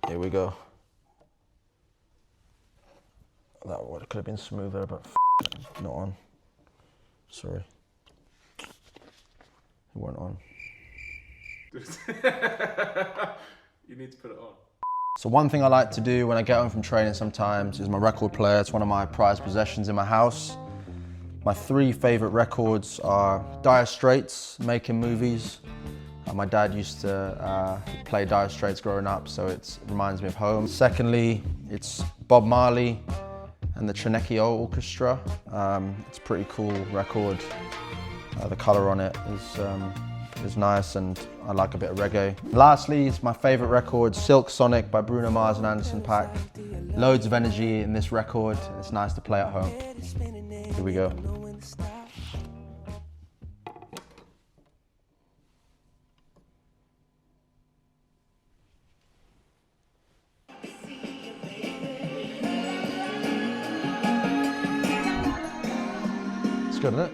Here we go. That could have been smoother, but not on. Sorry. It weren't on. You need to put it on. So one thing I like to do when I get home from training sometimes is my record player. It's one of my prized possessions in my house. My 3 favourite records are Dire Straits, Making Movies. My dad used to play Dire Straits growing up, so it reminds me of home. Secondly, it's Bob Marley and the Trinecchio Orchestra. It's a pretty cool record. The colour on it is nice, and I like a bit of reggae. Lastly, it's my favourite record, Silk Sonic by Bruno Mars and Anderson .Paak. Loads of energy in this record. It's nice to play at home. Here we go. It's good, isn't it?